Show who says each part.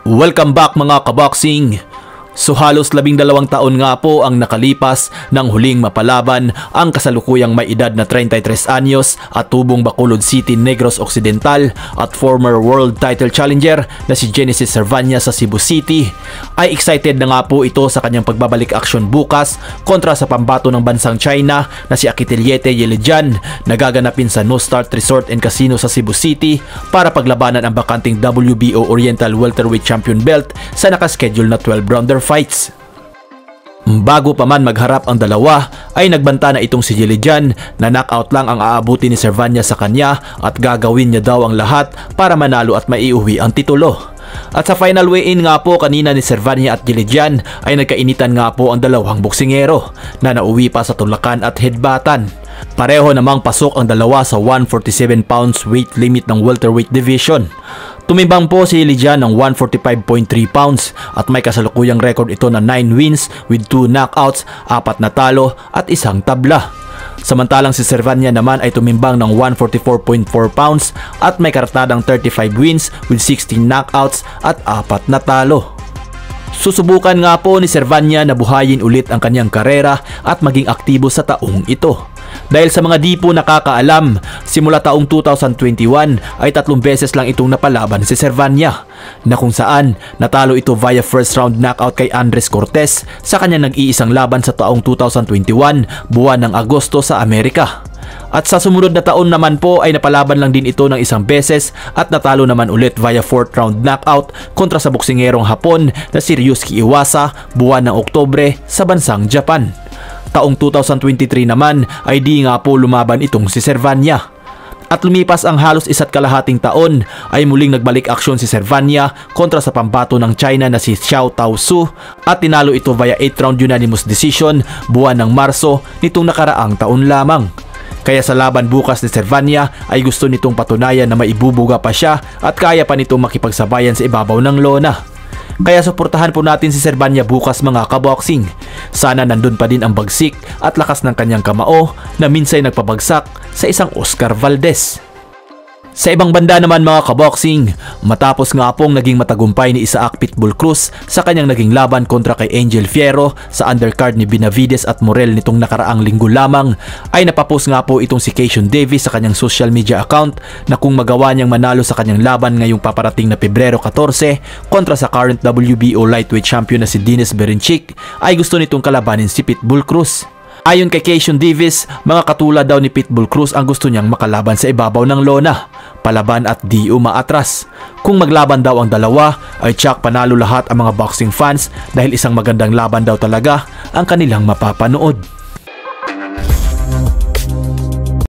Speaker 1: Welcome back mga kaboxing! So halos 12 taon nga po ang nakalipas nang huling mapalaban ang kasalukuyang may edad na 33 anyos at tubong Bacolod City, Negros Occidental at former world title challenger na si Genesis Servania sa Cebu City. Ay excited na nga po ito sa kanyang pagbabalik aksyon bukas kontra sa pambato ng bansang China na si Akitelliete Yelijan na gaganapin sa No Start Resort and Casino sa Cebu City para paglabanan ang bakanting WBO Oriental Welterweight Champion belt sa nakaschedule na 12-rounder fights. Bago pa man magharap ang dalawa ay nagbanta na itong si Yelijan na knockout lang ang aabuti ni Servania sa kanya at gagawin niya daw ang lahat para manalo at maiuwi ang titulo. At sa final weigh-in nga po kanina ni Servania at Yelijan ay nagkainitan nga po ang dalawang boksingero na nauwi pa sa tulakan at headbatan. Pareho namang pasok ang dalawa sa 147 pounds weight limit ng welterweight division. Tumimbang po si Yelijan ng 145.3 pounds at may kasalukuyang record ito na 9 wins with 2 knockouts, 4 na talo at 1 tabla. Samantalang si Servania naman ay tumimbang ng 144.4 pounds at may kartadang 35 wins with 16 knockouts at 4 na talo. Susubukan nga po ni Servania na buhayin ulit ang kanyang karera at maging aktibo sa taong ito. Dahil sa mga di po nakakaalam, simula taong 2021 ay 3 beses lang itong napalaban si Servania na kung saan natalo ito via first round knockout kay Andres Cortez sa kanyang nag-iisang laban sa taong 2021 buwan ng Agosto sa Amerika. At sa sumunod na taon naman po ay napalaban lang din ito ng 1 beses at natalo naman ulit via 4th round knockout kontra sa boksingerong Hapon na si Ryusuke Iwasa buwan ng Oktubre sa bansang Japan. Taong 2023 naman ay di nga po lumaban itong si Servania. At lumipas ang halos 1.5 taon ay muling nagbalik aksyon si Servania kontra sa pambato ng China na si Xiao Taosu at tinalo ito via 8th round unanimous decision buwan ng Marso nitong nakaraang taon lamang. Kaya sa laban bukas ni Servania ay gusto nitong patunayan na maibubuga pa siya at kaya pa nitong makipagsabayan sa ibabaw ng lona. Kaya suportahan po natin si Servania bukas mga kaboxing. Sana nandun pa din ang bagsik at lakas ng kanyang kamao na minsay nagpabagsak sa isang Oscar Valdez. Sa ibang banda naman mga kaboxing, matapos nga pong naging matagumpay ni Isaac Pitbull Cruz sa kanyang naging laban kontra kay Angel Fierro sa undercard ni Benavides at Morel nitong nakaraang linggo lamang, ay napapost nga po itong si Keishon Davis sa kanyang social media account na kung magawa niyang manalo sa kanyang laban ngayong paparating na Pebrero 14 kontra sa current WBO lightweight champion na si Dennis Berinchik, ay gusto nitong kalabanin si Pitbull Cruz. Ayon kay Keishon Davis, mga katulad daw ni Pitbull Cruz ang gusto niyang makalaban sa ibabaw ng lona, palaban at di umaatras. Kung maglaban daw ang dalawa, ay tsak panalo lahat ang mga boxing fans dahil isang magandang laban daw talaga ang kanilang mapapanood.